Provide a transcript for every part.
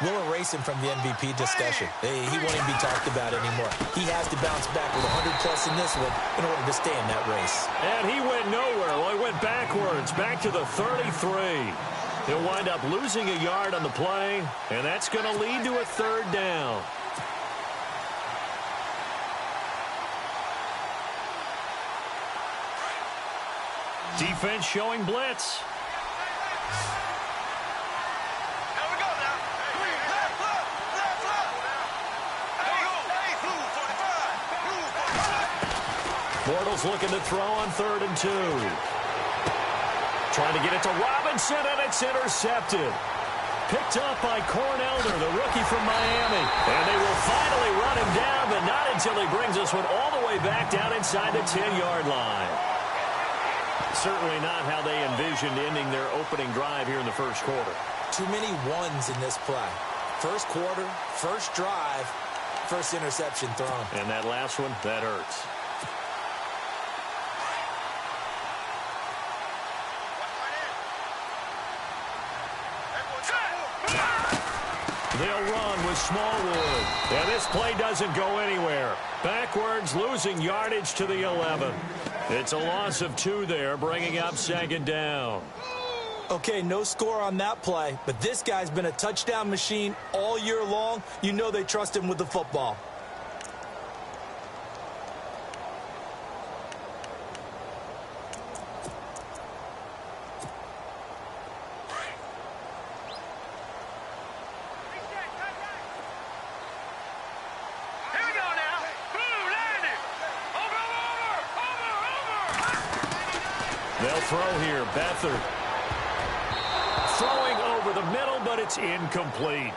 we'll erase him from the MVP discussion. He won't even be talked about anymore. He has to bounce back with 100-plus in this one in order to stay in that race. And he went nowhere. Well, he went backwards, back to the 33. He'll wind up losing a yard on the play, and that's going to lead to a third down. Defense showing blitz. Bortles looking to throw on 3rd and 2. Trying to get it to Robinson, and it's intercepted. Picked up by Cornelder, the rookie from Miami. And they will finally run him down, but not until he brings this one all the way back down inside the 10-yard line. Certainly not how they envisioned ending their opening drive here in the first quarter. Too many ones in this play. First quarter, first drive, first interception thrown. And that last one, that hurts. They'll run with Smallwood. And this play doesn't go anywhere. Backwards, losing yardage to the 11. It's a loss of 2 there, bringing up 2nd down. Okay, no score on that play, but this guy's been a touchdown machine all year long. You know they trust him with the football. They'll throw here. Beathard. Throwing over the middle, but it's incomplete.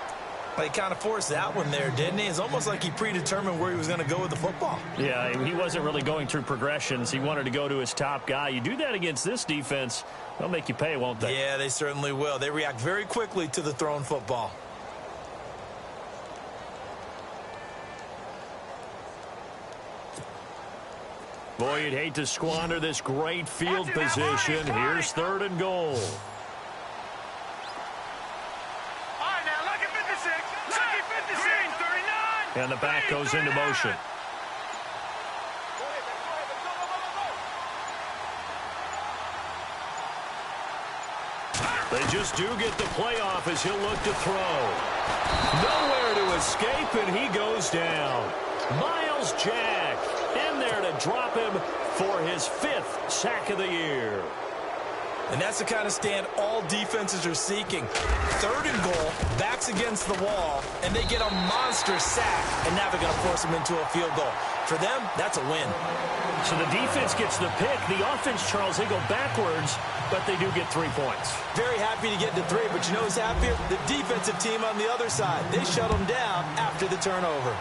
Well, he kind of forced that one there, didn't he? It's almost like he predetermined where he was going to go with the football. Yeah, he wasn't really going through progressions. He wanted to go to his top guy. You do that against this defense, they'll make you pay, won't they? Yeah, they certainly will. They react very quickly to the thrown football. Boy, you'd hate to squander this great field position. Here's 3rd and goal. And the back goes into motion. They just do get the playoff as he'll look to throw. Nowhere to escape, and he goes down. Miles Jack in there to drop him for his 5th sack of the year. And that's the kind of stand all defenses are seeking. 3rd and goal, backs against the wall, and they get a monster sack, and now they're going to force them into a field goal. For them, that's a win. So the defense gets the pick. The offense, Charles, they go backwards, but they do get 3 points. Very happy to get to 3, but you know who's happier? The defensive team on the other side. They shut them down after the turnover.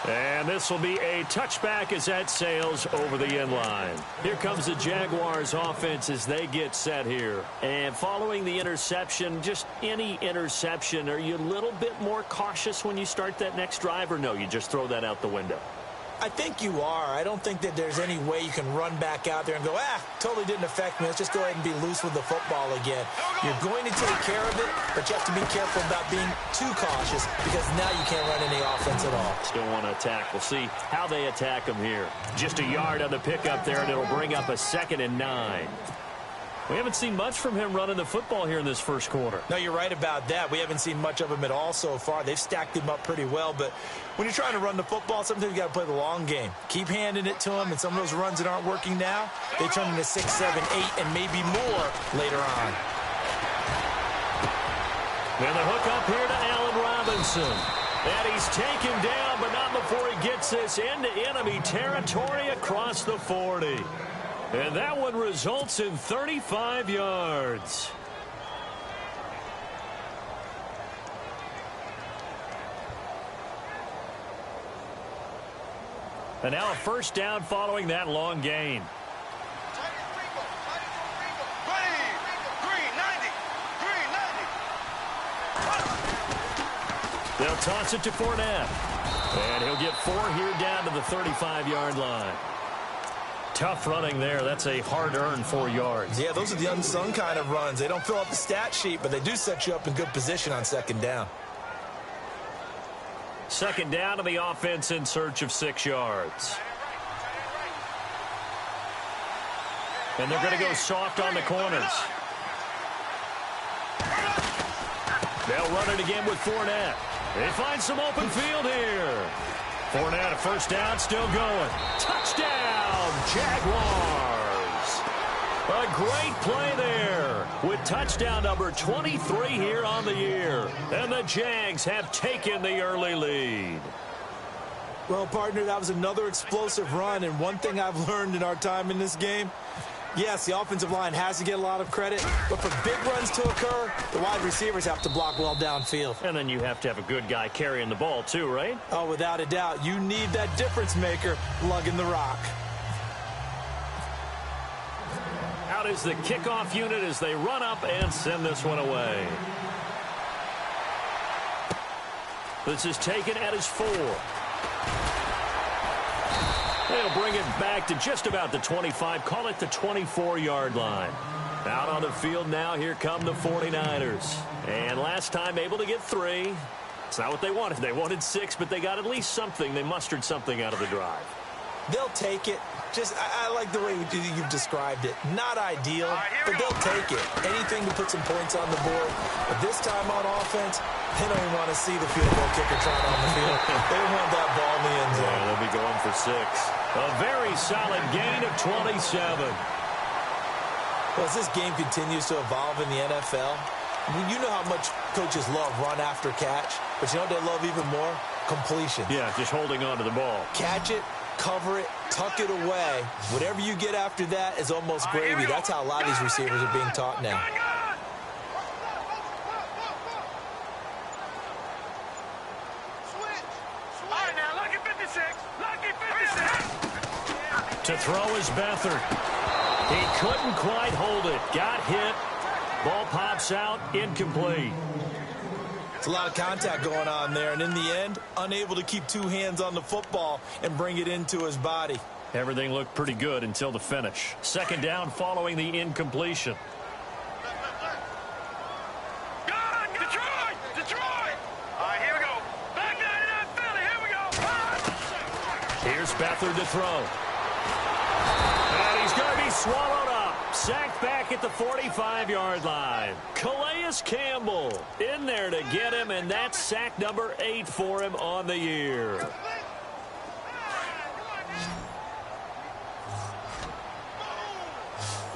And this will be a touchback as that sails over the end line. Here comes the Jaguars offense as they get set here. And following the interception, just any interception, are you a little bit more cautious when you start that next drive, or no, you just throw that out the window? I think you are. I don't think that there's any way you can run back out there and go, totally didn't affect me. Let's just go ahead and be loose with the football again. You're going to take care of it, but you have to be careful about being too cautious because now you can't run any offense at all. Still want to attack. We'll see how they attack them here. Just a yard on the pickup there, and it'll bring up a 2nd and 9. We haven't seen much from him running the football here in this first quarter. No, you're right about that. We haven't seen much of him at all so far. They've stacked him up pretty well, but when you're trying to run the football, sometimes you got to play the long game. Keep handing it to him, and some of those runs that aren't working now, they turn into 6, 7, 8, and maybe more later on. And the hook up here to Allen Robinson. And he's taken down, but not before he gets this into enemy territory across the 40. And that one results in 35 yards. And now a first down following that long gain. They'll toss it to Fournette. And he'll get 4 here down to the 35-yard line. Tough running there. That's a hard-earned 4 yards. Yeah, those are the unsung kind of runs. They don't fill up the stat sheet, but they do set you up in good position on second down. Second down to the offense in search of 6 yards. And they're going to go soft on the corners. They'll run it again with Fournette. They find some open field here. Fournette, a first down, still going. Touchdown, Jaguars. A great play there with touchdown number 23 here on the year. And the Jags have taken the early lead. Well, partner, that was another explosive run, and one thing I've learned in our time in this game, yes, the offensive line has to get a lot of credit, but for big runs to occur, the wide receivers have to block well downfield. And then you have to have a good guy carrying the ball too, right? Oh, without a doubt. You need that difference maker lugging the rock. Out is the kickoff unit as they run up and send this one away. This is taken at his 4. They'll bring it back to just about the 25. Call it the 24-yard line. Out on the field now, here come the 49ers. And last time able to get 3. It's not what they wanted. They wanted 6, but they got at least something. They mustered something out of the drive. They'll take it. I like the way you've described it. Not ideal, but they'll take it. Anything to put some points on the board. But this time on offense, they don't even want to see the field goal kicker trot on the field. They want that ball in the end zone. Yeah, they'll be going for 6. A very solid gain of 27. Well, as this game continues to evolve in the NFL, you know how much coaches love run after catch, but you know what they love even more? Completion. Yeah, just holding on to the ball. Catch it, cover it, tuck it away. Whatever you get after that is almost gravy. That's how a lot of these receivers are being taught now. To throw is Beathard. He couldn't quite hold it. Got hit. Ball pops out. Incomplete. It's a lot of contact going on there, and in the end, unable to keep 2 hands on the football and bring it into his body. Everything looked pretty good until the finish. Second down following the incompletion. Detroit! All right, here we go. Back 99 Philly, here we go. Here's Beathard to throw. And he's going to be swallowed up. Sacked back at the 45-yard line. Calais Campbell in there to get him, and that's sack number 8 for him on the year. All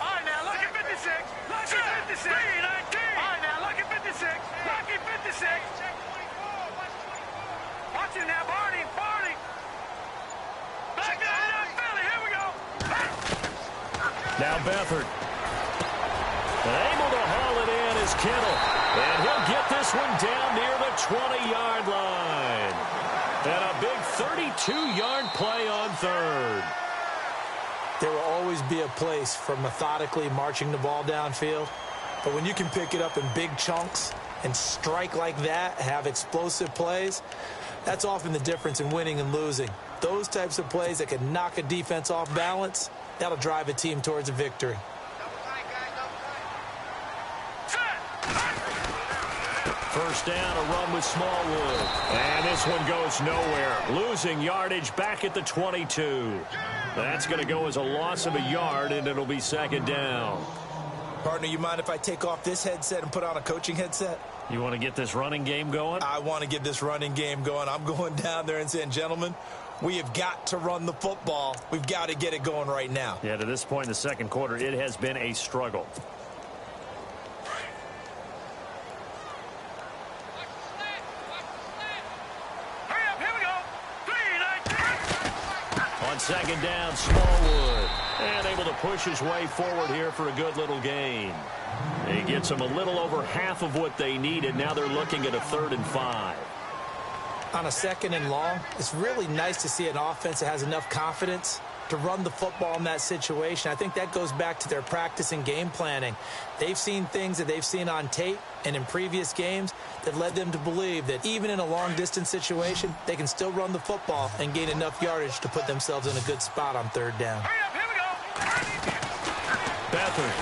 right, now, look at 56. Look at 56. 3-19. All right, now, look at 56. Look at 56. Watch it now, Barney. Back 99 Philly, here we go. Now Beathard. Able to haul it in is Kittle. And he'll get this one down near the 20-yard line. And a big 32-yard play on third. There will always be a place for methodically marching the ball downfield. But when you can pick it up in big chunks and strike like that, have explosive plays, that's often the difference in winning and losing. Those types of plays that can knock a defense off balance, that'll drive a team towards a victory. First down, a run with Smallwood. And this one goes nowhere. Losing yardage back at the 22. That's going to go as a loss of a yard, and it'll be second down. Partner, you mind if I take off this headset and put on a coaching headset? You want to get this running game going? I want to get this running game going. I'm going down there and saying, gentlemen, we have got to run the football. We've got to get it going right now. Yeah, to this point in the second quarter, it has been a struggle. On second down, Smallwood. And able to push his way forward here for a good little gain. He gets them a little over half of what they needed. Now they're looking at a 3rd and 5. On a 2nd and long, it's really nice to see an offense that has enough confidence to run the football in that situation. I think that goes back to their practice and game planning. They've seen things that they've seen on tape and in previous games that led them to believe that even in a long-distance situation, they can still run the football and gain enough yardage to put themselves in a good spot on 3rd down. Hurry up, here we go. Beathard.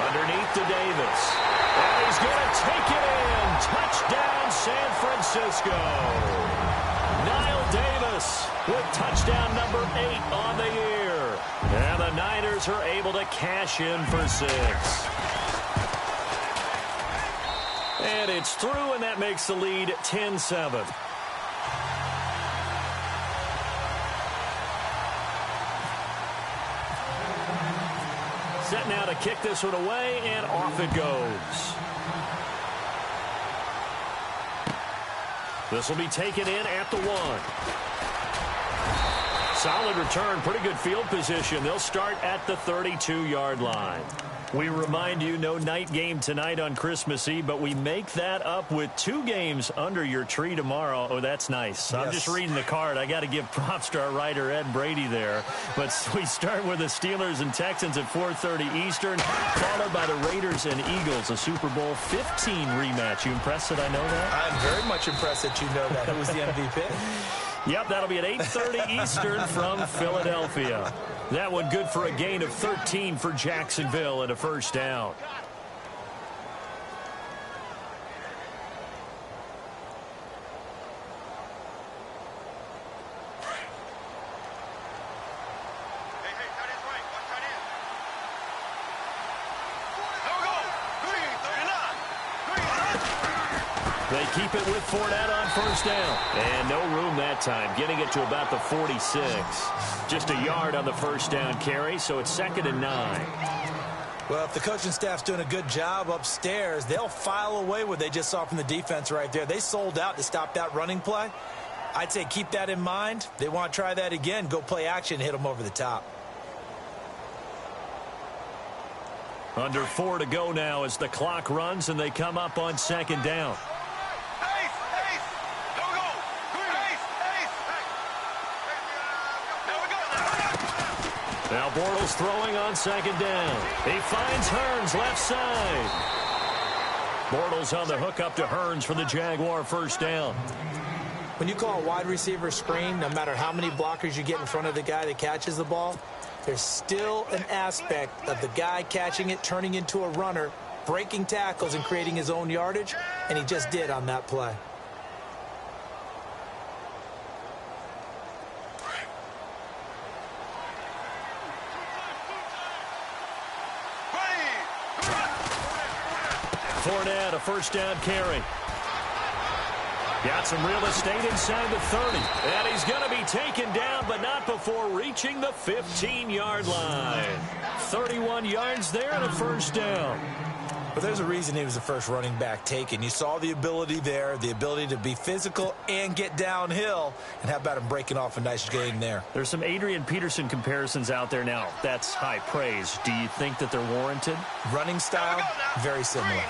Underneath to Davis. And he's going to take it in. Touchdown, San Francisco. Niall Davis with touchdown number 8 on the year. And the Niners are able to cash in for 6. And it's through, and that makes the lead 10-7. Set now to kick this one away, and off it goes. This will be taken in at the 1. Solid return, pretty good field position. They'll start at the 32-yard line. We remind you, no night game tonight on Christmas Eve, but we make that up with 2 games under your tree tomorrow. Oh, that's nice. Yes. I'm just reading the card. I got to give props to our writer, Ed Brady, there. But we start with the Steelers and Texans at 4:30 Eastern, followed by the Raiders and Eagles, a Super Bowl 15 rematch. You impressed that I know that? I'm very much impressed that you know that. Who was the MVP? Yep, that'll be at 8:30 Eastern from Philadelphia. That one good for a gain of 13 for Jacksonville and a first down. They keep it with Fournette on first down. And no room that time, getting it to about the 46. Just a yard on the first down carry, so it's 2nd and 9. Well, if the coaching staff's doing a good job upstairs, they'll file away what they just saw from the defense right there. They sold out to stop that running play. I'd say keep that in mind. They want to try that again. Go play action, hit them over the top. Under 4 to go now as the clock runs and they come up on 2nd down. Now Bortles throwing on 2nd down. He finds Hearns left side. Bortles on the hook up to Hearns for the Jaguar first down. When you call a wide receiver screen, no matter how many blockers you get in front of the guy that catches the ball, there's still an aspect of the guy catching it, turning into a runner, breaking tackles and creating his own yardage, and he just did on that play. Fournette, a first down carry. Got some real estate inside the 30. And he's going to be taken down, but not before reaching the 15-yard line. 31 yards there and a first down. But there's a reason he was the first running back taken. You saw the ability there, the ability to be physical and get downhill. And how about him breaking off a nice gain there? There's some Adrian Peterson comparisons out there now. That's high praise. Do you think that they're warranted? Running style, very similar.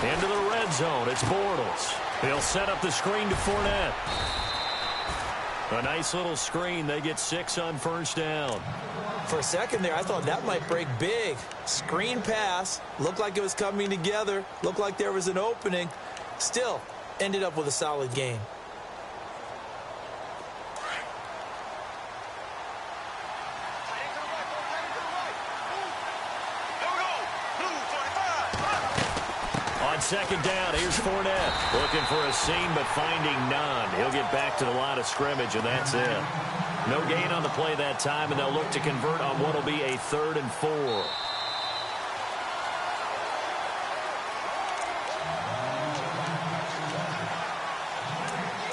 Into the red zone, it's Bortles. He'll set up the screen to Fournette. A nice little screen. They get 6 on first down. For a second there, I thought that might break big. Screen pass. Looked like it was coming together. Looked like there was an opening. Still, ended up with a solid game. On 2nd down, here's Fournette. Looking for a seam, but finding none. He'll get back to the line of scrimmage, and that's it. No gain on the play that time, and they'll look to convert on what will be a 3rd and 4.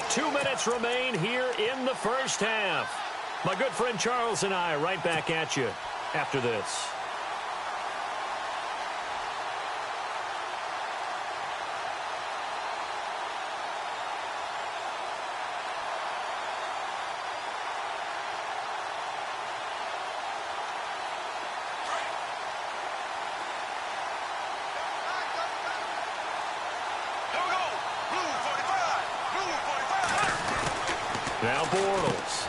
Two minutes remain here in the first half. My good friend Charles and I right back at you after this. Now Bortles.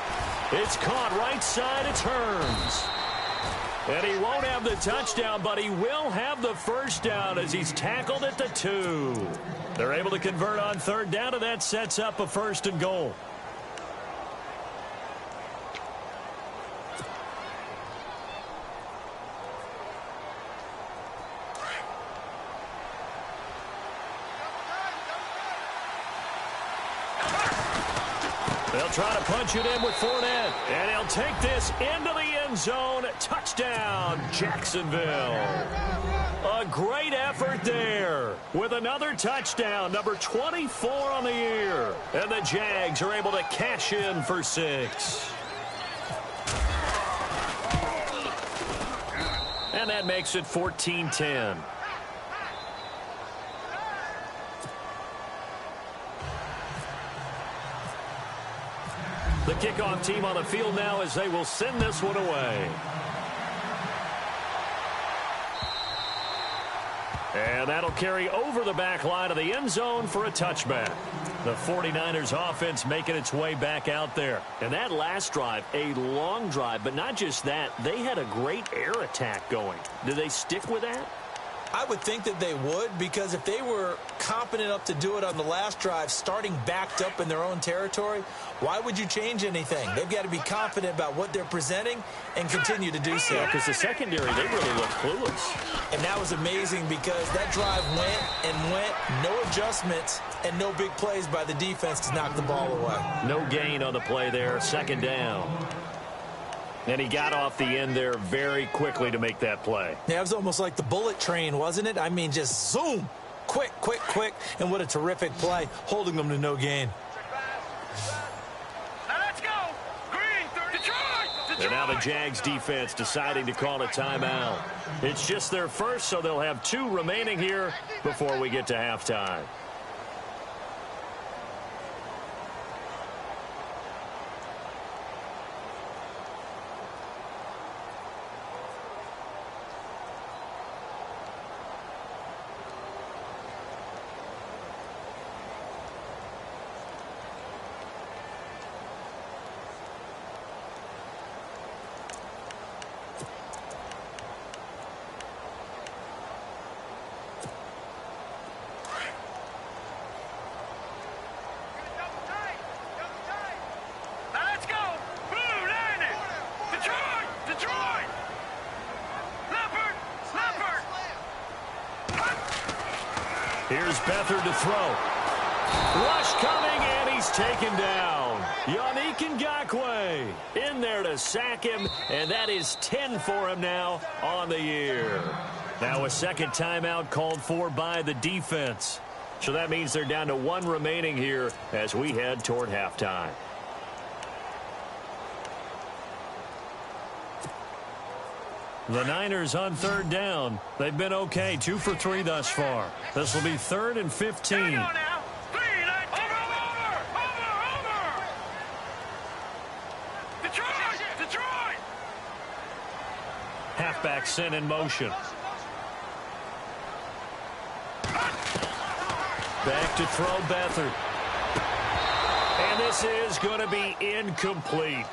It's caught right side. It's Hearns. And he won't have the touchdown, but he will have the first down as he's tackled at the 2. They're able to convert on third down, and that sets up a 1st and goal. They'll try to punch it in with Fournette. And he'll take this into the end zone. Touchdown, Jacksonville. A great effort there with another touchdown, number 24 on the year. And the Jags are able to cash in for 6. And that makes it 14-10. The kickoff team on the field now as they will send this one away. And that'll carry over the back line of the end zone for a touchback. The 49ers offense making its way back out there. And that last drive, a long drive, but not just that, they had a great air attack going. Do they stick with that? I would think that they would, because if they were competent enough to do it on the last drive, starting backed up in their own territory, why would you change anything? They've got to be confident about what they're presenting and continue to do so. Yeah, because the secondary, they really look clueless. And that was amazing because that drive went, no adjustments, and no big plays by the defense to knock the ball away. No gain on the play there, 2nd down. And he got off the end there very quickly to make that play. Yeah, it was almost like the bullet train, wasn't it? I mean, just zoom, quick, and what a terrific play, holding them to no gain. Now let's go. Green, Detroit. And now the Jags defense deciding to call a timeout. It's just their first, so they'll have 2 remaining here before we get to halftime. Here's Beathard to throw. Rush coming, and he's taken down. Yannick Ngakoue in there to sack him, and that is 10 for him now on the year. Now a second timeout called for by the defense. So that means they're down to 1 remaining here as we head toward halftime. The Niners on third down. They've been okay, 2 for 3 thus far. This will be 3rd and 15. Over. Detroit. Halfback sent in motion. Back to throw Beathard. And this is going to be incomplete.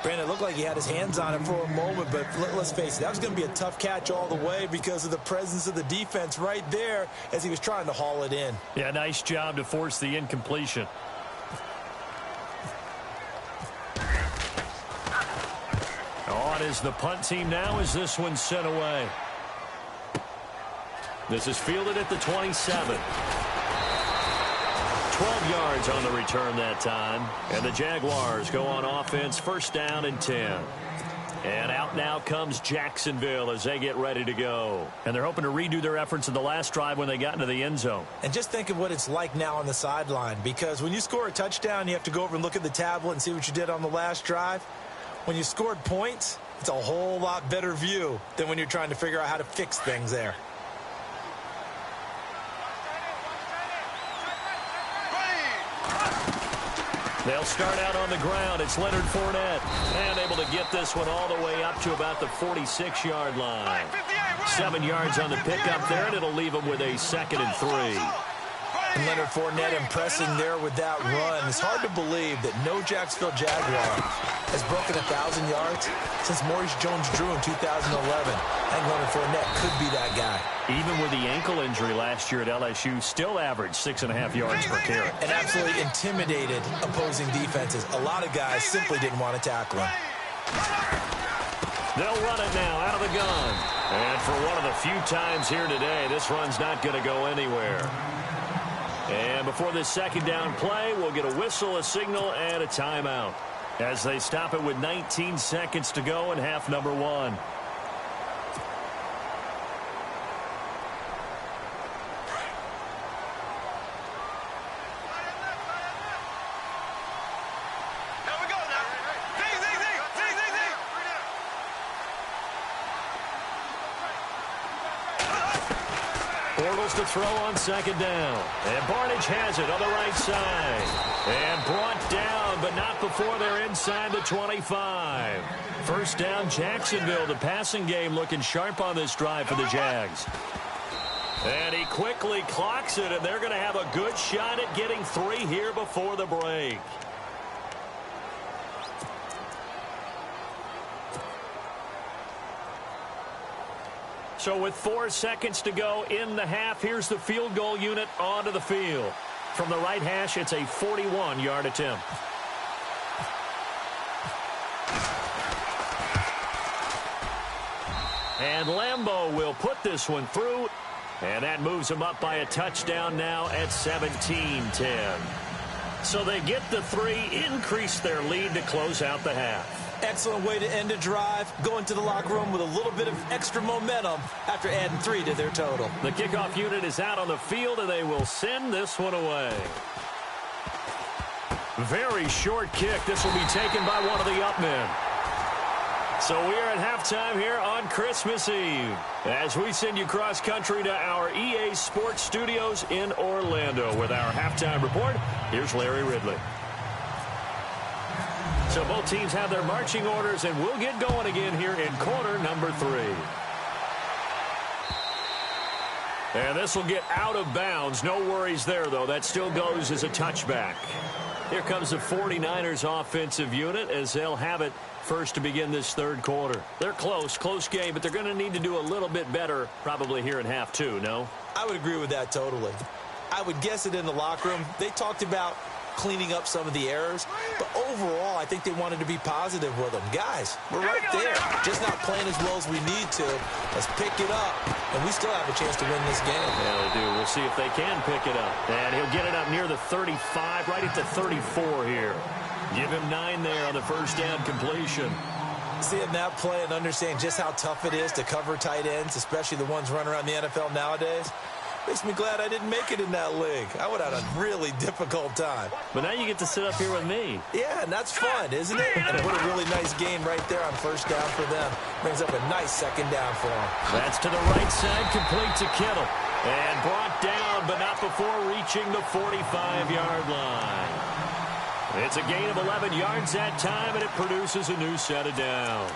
Brandon, it looked like he had his hands on it for a moment, but let's face it, that was going to be a tough catch all the way because of the presence of the defense right there as he was trying to haul it in. Yeah, nice job to force the incompletion. On is the punt team now as this one's sent away. This is fielded at the 27. 12 yards on the return that time. And the Jaguars go on offense, 1st down and 10. And out now comes Jacksonville as they get ready to go. And they're hoping to redo their efforts in the last drive when they got into the end zone. And just think of what it's like now on the sideline, because when you score a touchdown, you have to go over and look at the tablet and see what you did on the last drive. When you scored points, it's a whole lot better view than when you're trying to figure out how to fix things there. They'll start out on the ground. It's Leonard Fournette. And able to get this one all the way up to about the 46-yard line. 7 yards on the pickup there, and it'll leave them with a 2nd and 3. And Leonard Fournette impressing there with that run. It's hard to believe that no Jacksonville Jaguar has broken 1,000 yards since Maurice Jones-Drew in 2011. I think Leonard Fournette could be that guy. Even with the ankle injury last year at LSU, still averaged 6.5 yards per carry. And absolutely intimidated opposing defenses. A lot of guys simply didn't want to tackle him. They'll run it now out of the gun. And for one of the few times here today, this run's not going to go anywhere. And before this second down play, we'll get a whistle, a signal, and a timeout as they stop it with 19 seconds to go in half number 1. To throw on second down. And Barnidge has it on the right side. And brought down, but not before they're inside the 25. First down, Jacksonville. The passing game looking sharp on this drive for the Jags. And he quickly clocks it, and they're going to have a good shot at getting 3 here before the break. So with 4 seconds to go in the half, here's the field goal unit onto the field. From the right hash, it's a 41-yard attempt. And Lambeau will put this one through. And that moves them up by a touchdown now at 17-10. So they get the 3, increase their lead to close out the half. Excellent way to end a drive. Go into the locker room with a little bit of extra momentum after adding 3 to their total. The kickoff unit is out on the field, and they will send this one away. Very short kick. This will be taken by one of the up men. So we are at halftime here on Christmas Eve as we send you cross-country to our EA Sports Studios in Orlando with our halftime report. Here's Larry Ridley. So both teams have their marching orders, and we'll get going again here in quarter number 3. And this will get out of bounds. No worries there, though. That still goes as a touchback. Here comes the 49ers offensive unit as they'll have it first to begin this third quarter. They're close game, but they're going to need to do a little bit better probably here in half 2, no? I would agree with that totally. I would guess it in the locker room. They talked about cleaning up some of the errors, but overall, I think they wanted to be positive with them. Guys, we're right there, just not playing as well as we need to. Let's pick it up, and we still have a chance to win this game. Yeah, they do. We'll see if they can pick it up. And he'll get it up near the 35, right at the 34 here. Give him 9 there on the first down completion. Seeing that play and understanding just how tough it is to cover tight ends, especially the ones running around the NFL nowadays, makes me glad I didn't make it in that league. I would have had a really difficult time. But now you get to sit up here with me. Yeah, and that's fun, isn't it? And what a really nice game right there on first down for them. Brings up a nice second down for them. That's to the right side, complete to Kittle. And brought down, but not before reaching the 45-yard line. It's a gain of 11 yards that time, and it produces a new set of downs.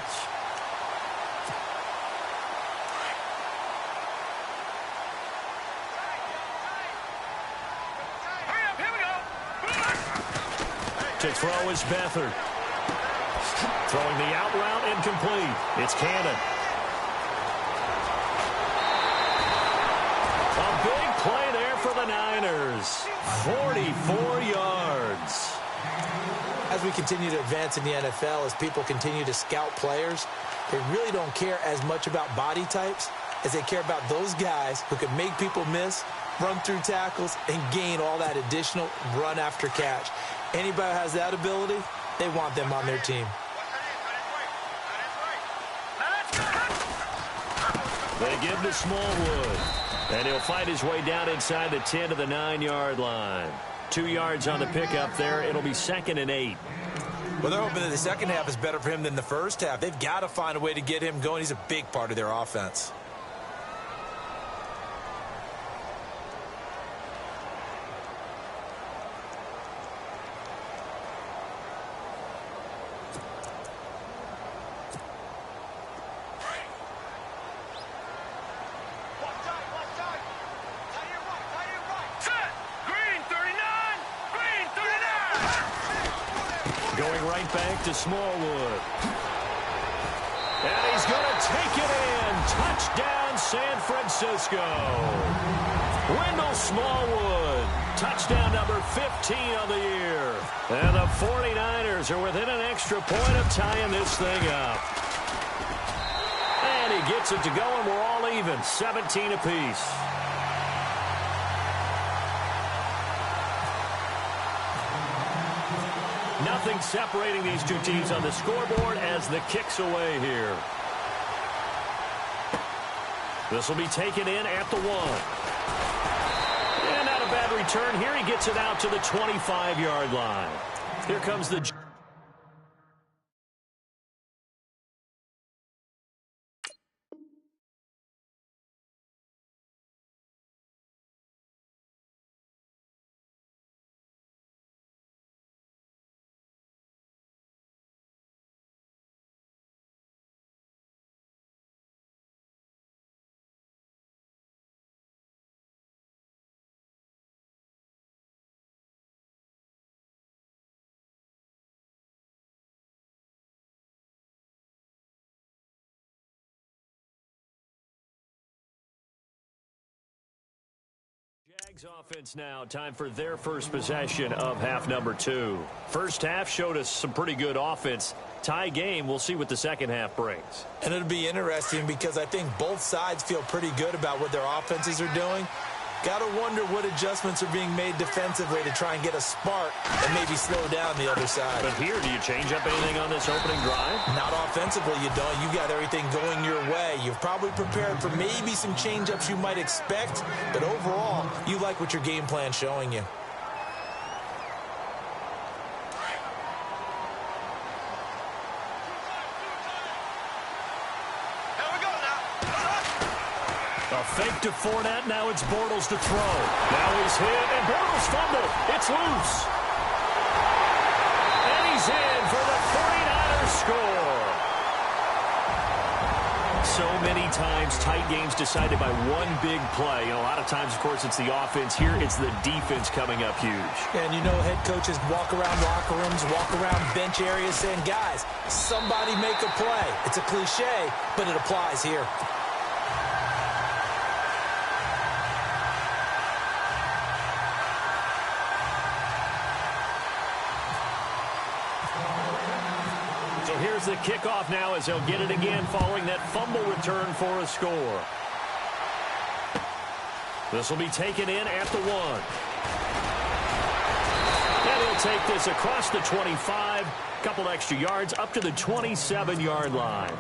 To throw is Beathard. Throwing the out route incomplete. It's Cannon. A big play there for the Niners. 44 yards. As we continue to advance in the NFL, as people continue to scout players, they really don't care as much about body types as they care about those guys who can make people miss, run through tackles, and gain all that additional run after catch. Anybody who has that ability, they want them on their team. They give to Smallwood. And he'll fight his way down inside the 10 to the 9-yard line. 2 yards on the pickup there. It'll be 2nd and 8. Well, they're hoping that the second half is better for him than the first half. They've got to find a way to get him going. He's a big part of their offense. right back to Smallwood. And he's going to take it in. Touchdown, San Francisco. Wendell Smallwood. Touchdown number 15 on the year. And the 49ers are within an extra point of tying this thing up. And he gets it to go, and we're all even, 17 apiece. Nothing separating these two teams on the scoreboard as the kick's away here. This will be taken in at the 1. And not a bad return here. He gets it out to the 25-yard line. Here comes the... Jags offense now. Time for their first possession of half number 2. First half showed us some pretty good offense. Tie game. We'll see what the second half brings. And it'll be interesting because I think both sides feel pretty good about what their offenses are doing. Got to wonder what adjustments are being made defensively to try and get a spark and maybe slow down the other side. But here, do you change up anything on this opening drive? Not offensively, you don't. You got everything going your way. You've probably prepared for maybe some change-ups you might expect, but overall, you like what your game plan's showing you. A fake to Fournette. Now it's Bortles to throw. Now he's hit, and Bortles fumbled. It's loose. And he's in for the 49ers score. So many times, tight games decided by one big play. A lot of times, of course, it's the offense. Here, it's the defense coming up huge. And you know head coaches walk around locker rooms, walk around bench areas saying, guys, somebody make a play. It's a cliche, but it applies here. Here's the kickoff now as they'll get it again following that fumble return for a score. This will be taken in at the 1. And he'll take this across the 25. Couple extra yards up to the 27-yard line.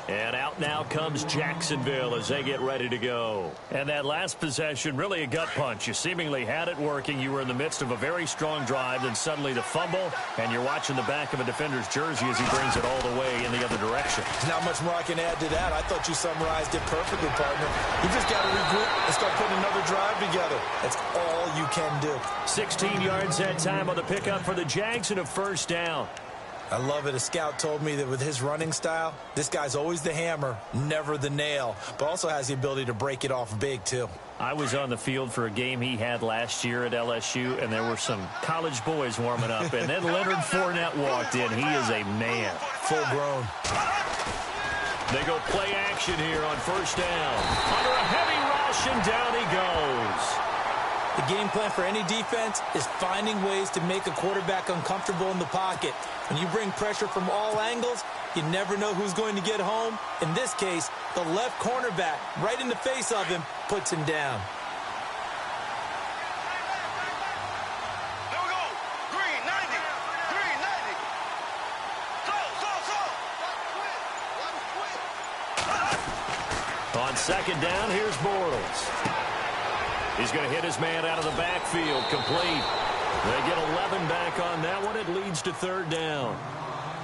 And out now comes Jacksonville as they get ready to go. And that last possession, really a gut punch. You seemingly had it working. You were in the midst of a very strong drive, then suddenly the fumble, and you're watching the back of a defender's jersey as he brings it all the way in the other direction. There's not much more I can add to that. I thought you summarized it perfectly, partner. You just got to regroup and start putting another drive together. That's all you can do. 16 yards that time on the pickup for the Jags and a first down. I love it. A scout told me that with his running style, this guy's always the hammer, never the nail, but also has the ability to break it off big, too. I was on the field for a game he had last year at LSU, and there were some college boys warming up, and then Leonard Fournette walked in. He is a man. Full grown. They go play action here on first down. Under a heavy rush, and down he goes. The game plan for any defense is finding ways to make a quarterback uncomfortable in the pocket. When you bring pressure from all angles, you never know who's going to get home. In this case, the left cornerback, right in the face of him, puts him down. There we go. Green, 90. Green, 90. On second down, here's Bortles. He's going to hit his man out of the backfield. Complete. They get 11 back on that one. It leads to third down.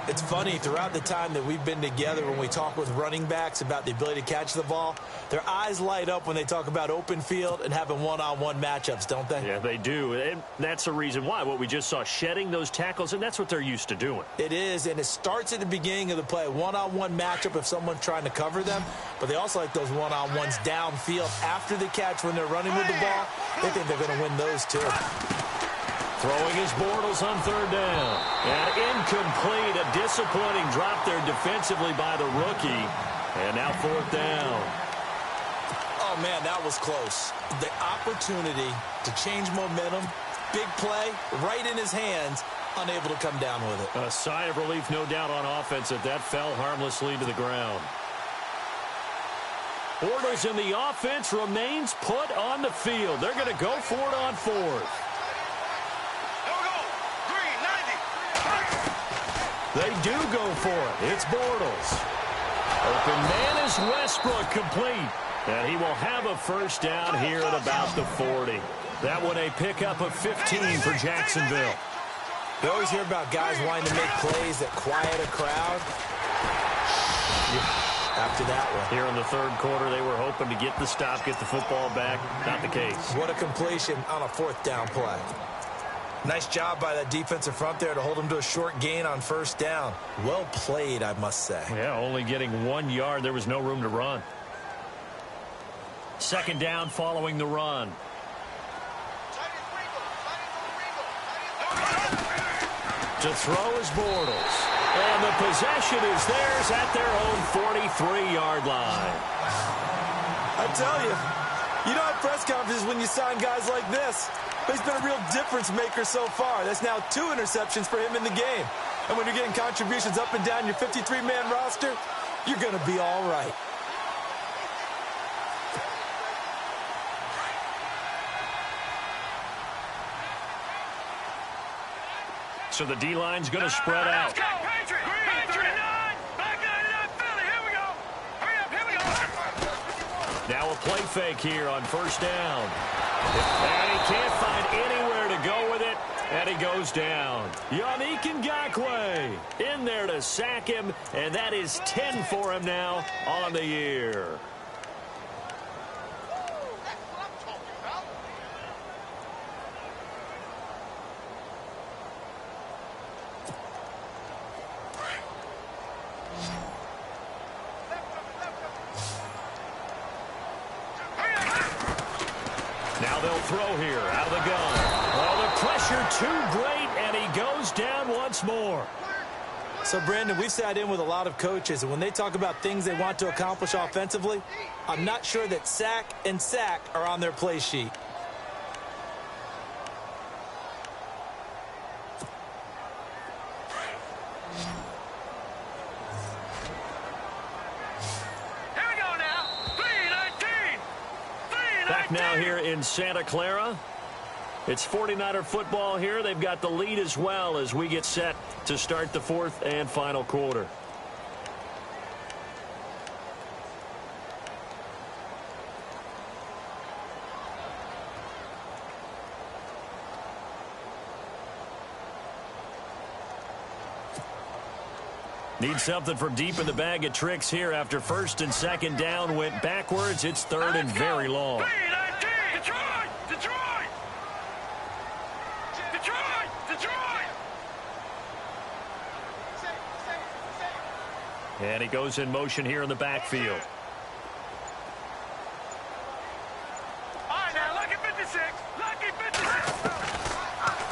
It's funny, throughout the time that we've been together, when we talk with running backs about the ability to catch the ball, their eyes light up when they talk about open field and having one-on-one matchups, don't they? Yeah, they do. And that's the reason why. What we just saw, shedding those tackles, and that's what they're used to doing. It is, and it starts at the beginning of the play. One-on-one matchup if someone's trying to cover them, but they also like those one-on-ones downfield after the catch when they're running with the ball. They think they're going to win those, too. Throwing his Bortles on third down. And incomplete. A disappointing drop there defensively by the rookie. And now fourth down. Oh, man, that was close. The opportunity to change momentum, big play, right in his hands, unable to come down with it. A sigh of relief, no doubt, on offense that fell harmlessly to the ground. Bortles in the offense remains put on the field. They're going to go for it on fourth. They do go for it. It's Bortles. Open man is Westbrook, complete. And he will have a first down here at about the 40. That one a pickup of 15 for Jacksonville. You always hear about guys wanting to make plays that quiet a crowd. After that one. Here in the third quarter, they were hoping to get the stop, get the football back. Not the case. What a completion on a fourth down play. Nice job by that defensive front there to hold him to a short gain on first down. Well played, I must say. Yeah, only getting 1 yard. There was no room to run. Second down following the run. To throw is Bortles. And the possession is theirs at their own 43-yard line. I tell you, you don't have press conferences when you sign guys like this. But he's been a real difference maker so far. That's now 2 interceptions for him in the game. And when you're getting contributions up and down your 53-man roster, you're going to be all right. So the D-line's going to spread out. Now a play fake here on first down. And he can't find anywhere to go with it. And he goes down. Yannick Ngakoue in there to sack him. And that is 10 for him now on the year. Now they'll throw here out of the gun. Oh, the pressure too great, and he goes down once more. So, Brandon, we've sat in with a lot of coaches, and when they talk about things they want to accomplish offensively, I'm not sure that sack and sack are on their play sheet. Back now here in Santa Clara. It's 49er football here. They've got the lead as well as we get set to start the fourth and final quarter. Need something from deep in the bag of tricks here after first and second down went backwards. It's third and very long. And he goes in motion here in the backfield.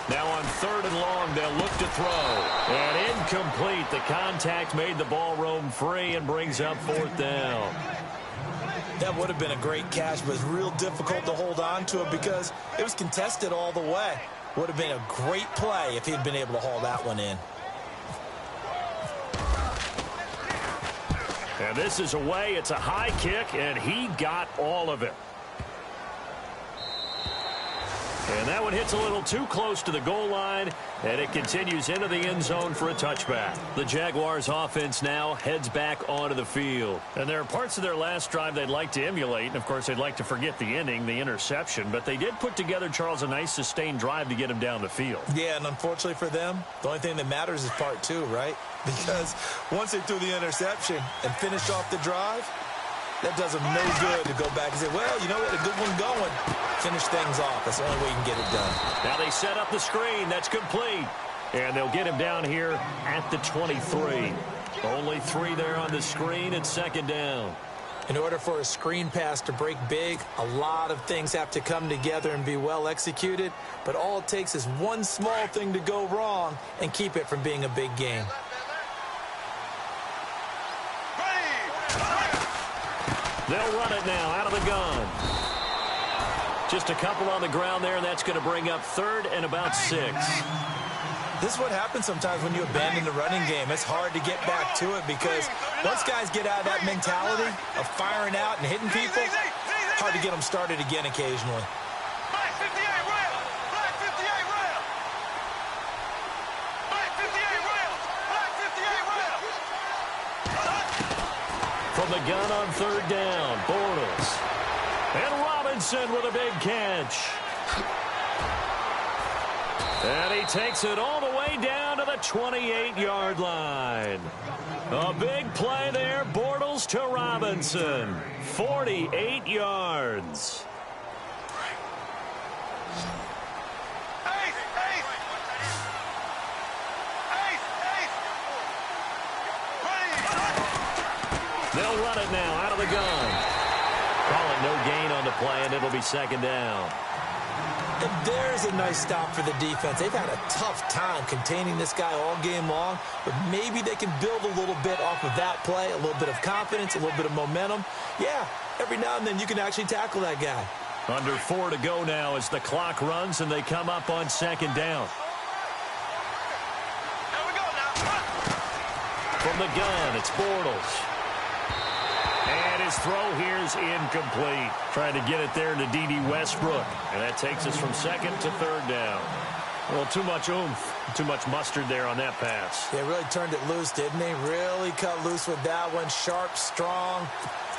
Now on third and long, they'll look to throw. And incomplete. The contact made the ball roam free and brings up fourth down. That would have been a great catch, but it's real difficult to hold on to it because it was contested all the way. Would have been a great play if he'd been able to haul that one in. And this is away. It's a high kick, and he got all of it. And that one hits a little too close to the goal line, and it continues into the end zone for a touchback. The Jaguars offense now heads back onto the field. And there are parts of their last drive they'd like to emulate, and of course they'd like to forget the ending, the interception, but they did put together, Charles, a nice sustained drive to get him down the field. Yeah, and unfortunately for them, the only thing that matters is part two, right? Because once they threw the interception and finished off the drive, that does them no good to go back and say, well, you know what, a good one going. Finish things off. That's the only way you can get it done. Now they set up the screen. That's complete. And they'll get him down here at the 23. Only 3 there on the screen at second down. In order for a screen pass to break big, a lot of things have to come together and be well executed, but all it takes is one small thing to go wrong and keep it from being a big game. They'll run it now out of the gun. Just a couple on the ground there, and that's going to bring up 3rd and about 6. This is what happens sometimes when you abandon the running game. It's hard to get back to it because once guys get out of that mentality of firing out and hitting people, hard to get them started again occasionally. Black 58 rail! Black 58 rail! Black 58 rail! Black 58 rail! From the gun on 3rd down, Bortles. And Robinson with a big catch. And he takes it all the way down to the 28-yard line. A big play there, Bortles to Robinson. 48 yards. They'll run it now out of the gun. Call it no gain on the play, and it'll be 2nd down. And there's a nice stop for the defense. They've had a tough time containing this guy all game long, but maybe they can build a little bit off of that play, a little bit of confidence, a little bit of momentum. Yeah, every now and then you can actually tackle that guy. Under 4 to go now as the clock runs and they come up on 2nd down. Here we go now. From the gun, it's Bortles. And his throw here is incomplete. Trying to get it there to D.D. Westbrook. And that takes us from 2nd to 3rd down. Well, too much oomph, too much mustard there on that pass. They really turned it loose, didn't they? Really cut loose with that one. Sharp, strong.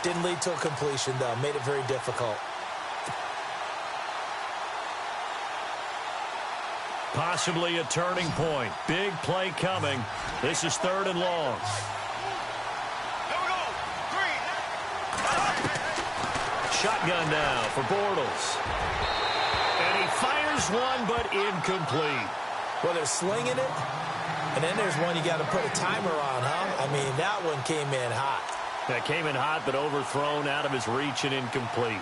Didn't lead to a completion, though. Made it very difficult. Possibly a turning point. Big play coming. This is 3rd and long. Shotgun now for Bortles. And he fires one, but incomplete. Well, they're slinging it, and then there's one you got to put a timer on, huh? I mean, that one came in hot. That came in hot, but overthrown out of his reach and incomplete.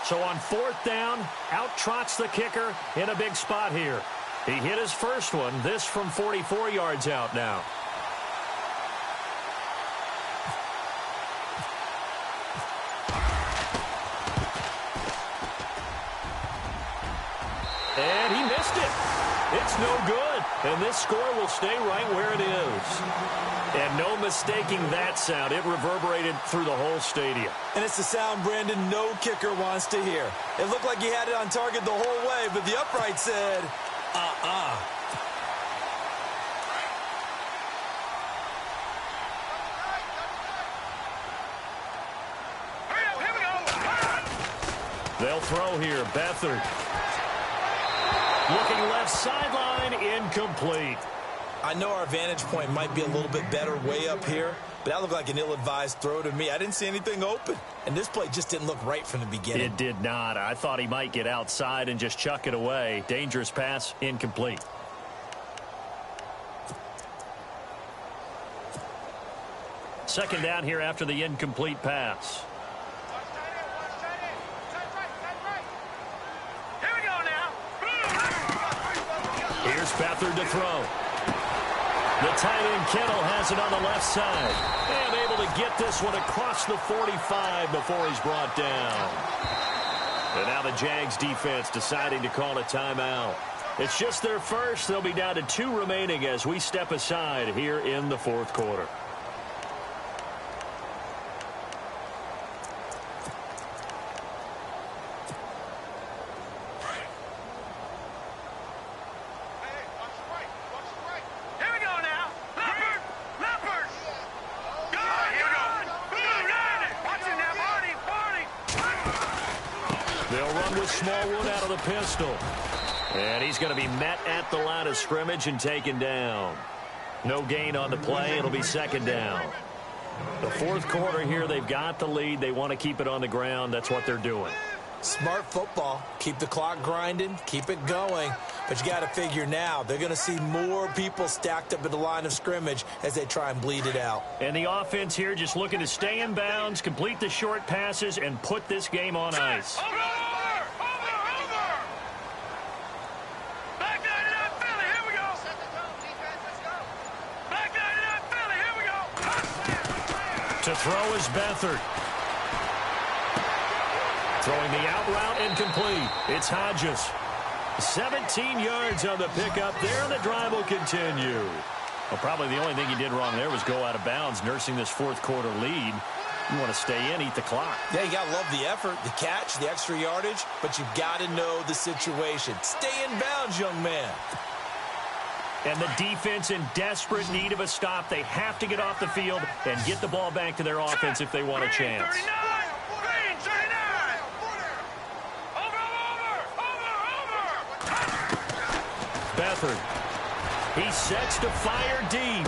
So on 4th down, out trots the kicker in a big spot here. He hit his first one, this from 44 yards out now. And he missed it. It's no good. And this score will stay right where it is. And no mistaking that sound. It reverberated through the whole stadium. And it's the sound, Brandon, no kicker wants to hear. It looked like he had it on target the whole way, but the upright said, Here we go. They'll throw here. Beathard. Looking left sideline, incomplete. I know our vantage point might be a little bit better way up here, but that looked like an ill-advised throw to me. I didn't see anything open, and this play just didn't look right from the beginning. It did not. I thought he might get outside and just chuck it away. Dangerous pass, incomplete. Second down here after the incomplete pass. Here we go now. Here's Beathard to throw. The tight end Kittle has it on the left side. And able to get this one across the 45 before he's brought down. And now the Jags defense deciding to call a timeout. It's just their first. They'll be down to 2 remaining as we step aside here in the 4th quarter. Smallwood out of the pistol. And he's going to be met at the line of scrimmage and taken down. No gain on the play. It'll be 2nd down. The 4th quarter here, they've got the lead. They want to keep it on the ground. That's what they're doing. Smart football. Keep the clock grinding. Keep it going. But you got to figure now, they're going to see more people stacked up at the line of scrimmage as they try and bleed it out. And the offense here just looking to stay in bounds, complete the short passes, and put this game on ice. Over! Back 99 Philly, here we go! Set the tone, defense, let's go! Back 99 Philly, here we go! To throw is Beathard. Throwing the out route incomplete. It's Hodges. 17 yards on the pickup there, and the drive will continue. Well, probably the only thing he did wrong there was go out of bounds, nursing this fourth quarter lead. You want to stay in, eat the clock. Yeah, you got to love the effort, the catch, the extra yardage, but you've got to know the situation. Stay in bounds, young man. And the defense in desperate need of a stop. They have to get off the field and get the ball back to their offense if they want a chance. 39! Green, 39! Over! Beathard. He sets to fire deep.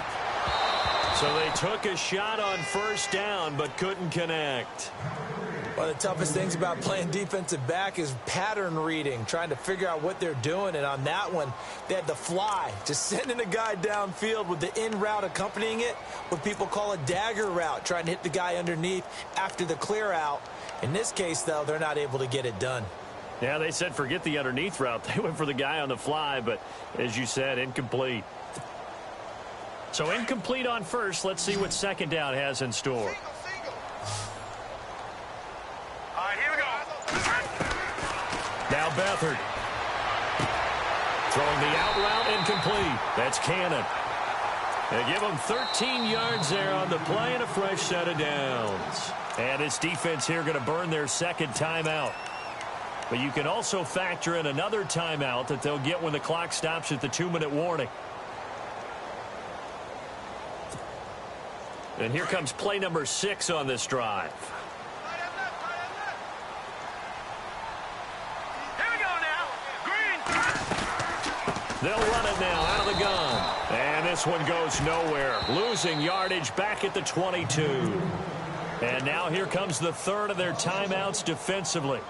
So they took a shot on first down but couldn't connect. One of the toughest things about playing defensive back is pattern reading, trying to figure out what they're doing. And on that one, they had the fly, just sending a guy downfield with the in route accompanying it, what people call a dagger route, trying to hit the guy underneath after the clear out. In this case, though, they're not able to get it done. Yeah, they said forget the underneath route. They went for the guy on the fly, but as you said, incomplete. So incomplete on first. Let's see what second down has in store. All right, here we go. Now Beathard. Throwing the out route incomplete. That's Cannon. They give him 13 yards there on the play and a fresh set of downs. And this defense here going to burn their second timeout. But you can also factor in another timeout that they'll get when the clock stops at the 2-minute warning. And here comes play number 6 on this drive. Here we go now. Green. They'll run it now out of the gun. And this one goes nowhere. Losing yardage back at the 22. And now here comes the third of their timeouts defensively.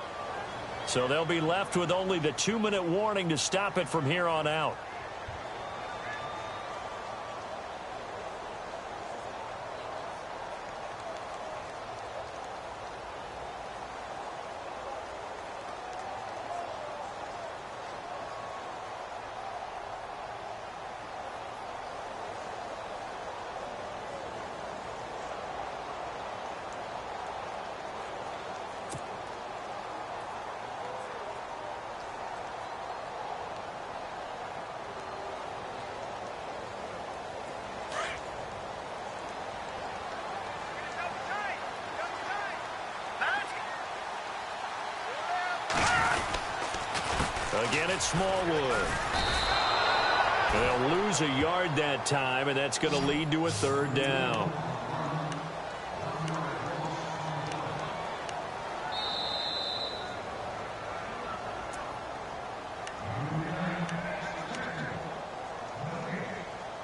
So they'll be left with only the 2-minute warning to stop it from here on out. Again, it's Smallwood. They'll lose a yard that time, and that's going to lead to a third down.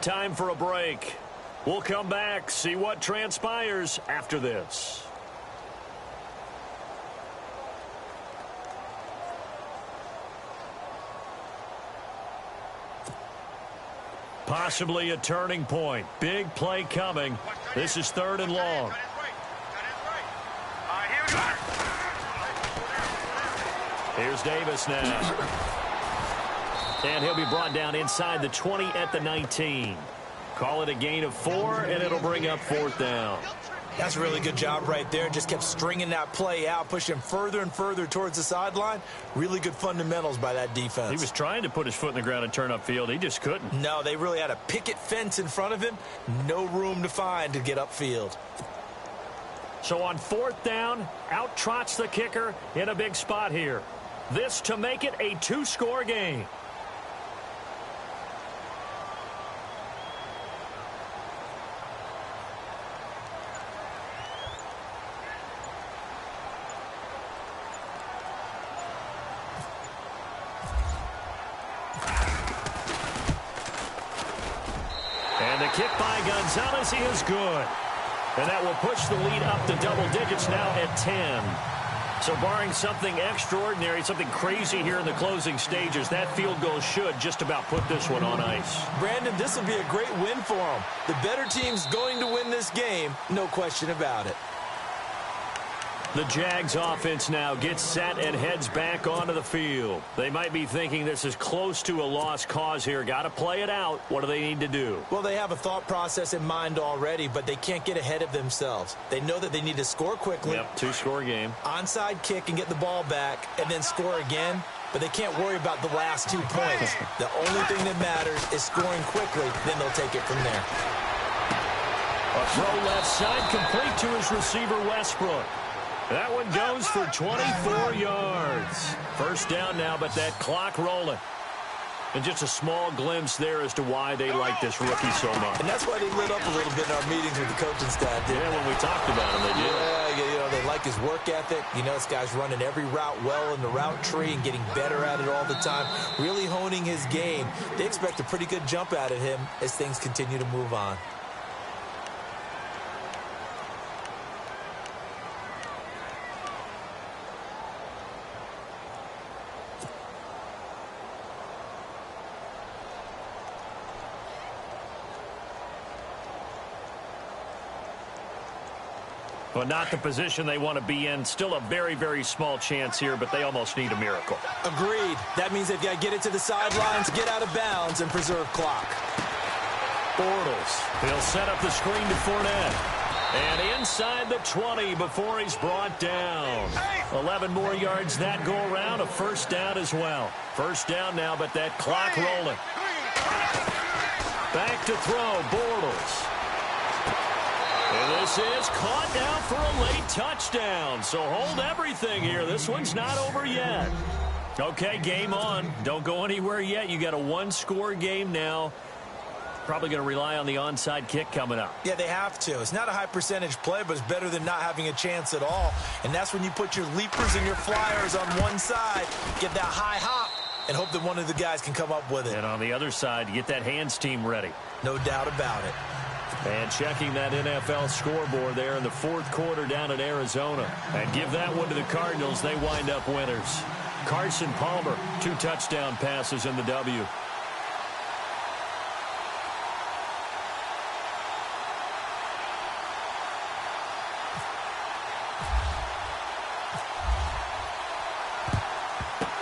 Time for a break. We'll come back, see what transpires after this. Possibly a turning point. Big play coming. This is 3rd and long. All right, here we go. Here's Davis now. And he'll be brought down inside the 20 at the 19. Call it a gain of 4, and it'll bring up 4th down. That's a really good job right there. Just kept stringing that play out, pushing further and further towards the sideline. Really good fundamentals by that defense. He was trying to put his foot in the ground and turn upfield. He just couldn't. No, they really had a picket fence in front of him. No room to find to get upfield. So on 4th down, out trots the kicker in a big spot here. This to make it a 2-score game. Kick by Gonzalez, he is good. And that will push the lead up to double digits now at 10. So barring something extraordinary, something crazy here in the closing stages, that field goal should just about put this one on ice. Brandon, this will be a great win for them. The better team's going to win this game, no question about it. The Jags offense now gets set and heads back onto the field. They might be thinking this is close to a lost cause here. Got to play it out. What do they need to do? Well, they have a thought process in mind already, but they can't get ahead of themselves. They know that they need to score quickly. Yep, two-score game. Onside kick and get the ball back and then score again. But they can't worry about the last 2 points. The only thing that matters is scoring quickly. Then they'll take it from there. A throw left side complete to his receiver, Westbrook. That one goes for 24 yards. First down now, but that clock rolling. And just a small glimpse there as to why they like this rookie so much. And that's why they lit up a little bit in our meetings with the coaching staff. Yeah, when we talked about him, they did. Yeah, you know, they like his work ethic. You know, this guy's running every route well in the route tree and getting better at it all the time, really honing his game. They expect a pretty good jump out of him as things continue to move on. But not the position they want to be in. Still a very, very small chance here, but they almost need a miracle. Agreed. That means they've got to get it to the sidelines, get out of bounds, and preserve clock. Bortles. He'll set up the screen to Fournette. And inside the 20 before he's brought down. 11 more yards that go around. A first down as well. First down now, but that clock rolling. Back to throw, Bortles. And this is caught now for a late touchdown. So hold everything here. This one's not over yet. Okay, game on. Don't go anywhere yet. You got a one-score game now. Probably going to rely on the onside kick coming up. Yeah, they have to. It's not a high percentage play, but it's better than not having a chance at all. And that's when you put your leapers and your flyers on one side, get that high hop, and hope that one of the guys can come up with it. And on the other side, you get that hands team ready. No doubt about it. And checking that NFL scoreboard there in the fourth quarter down in Arizona. And give that one to the Cardinals. They wind up winners. Carson Palmer, 2 touchdown passes in the W.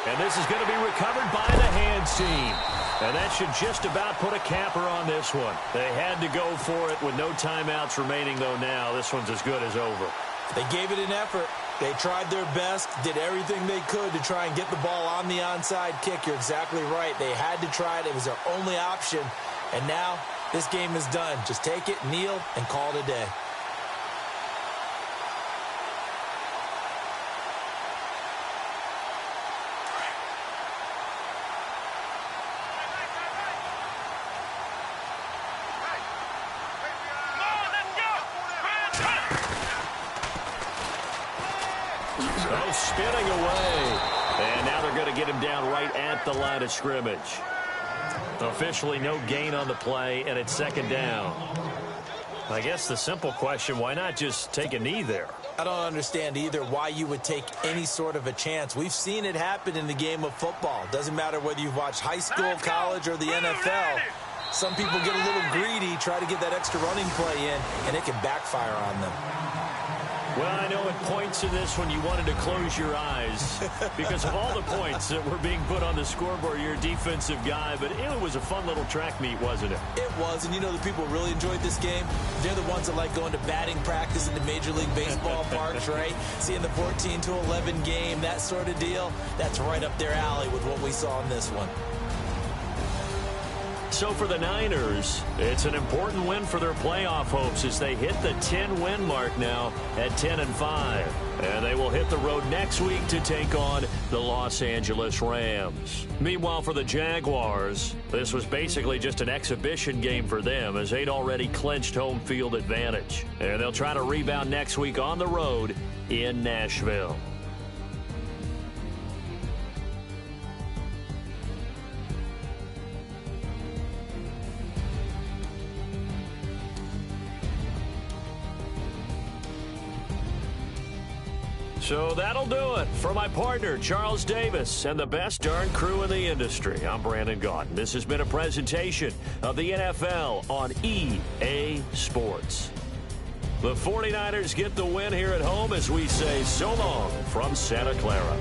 And this is going to be recovered by the hands team. And that should just about put a capper on this one. They had to go for it with no timeouts remaining, though, now. This one's as good as over. They gave it an effort. They tried their best, did everything they could to try and get the ball on the onside kick. You're exactly right. They had to try it. It was their only option. And now this game is done. Just take it, kneel, and call it a day. Oh, spinning away. And now they're going to get him down right at the line of scrimmage. Officially no gain on the play, and it's second down. I guess the simple question, why not just take a knee there? I don't understand either why you would take any sort of a chance. We've seen it happen in the game of football. Doesn't matter whether you've watched high school, college, or the NFL. Some people get a little greedy, try to get that extra running play in, and it can backfire on them. Well, I know at points in this one you wanted to close your eyes because of all the points that were being put on the scoreboard. You're a defensive guy, but it was a fun little track meet, wasn't it? It was, and you know the people who really enjoyed this game? They're the ones that like going to batting practice in the Major League Baseball parks, right? Seeing the 14-11 game, that sort of deal, that's right up their alley with what we saw in this one. So for the Niners, it's an important win for their playoff hopes as they hit the 10-win mark now at 10-5. And they will hit the road next week to take on the Los Angeles Rams. Meanwhile, for the Jaguars, this was basically just an exhibition game for them as they'd already clinched home field advantage. And they'll try to rebound next week on the road in Nashville. So that'll do it. For my partner, Charles Davis, and the best darn crew in the industry, I'm Brandon Gaudin. This has been a presentation of the NFL on EA Sports. The 49ers get the win here at home as we say so long from Santa Clara.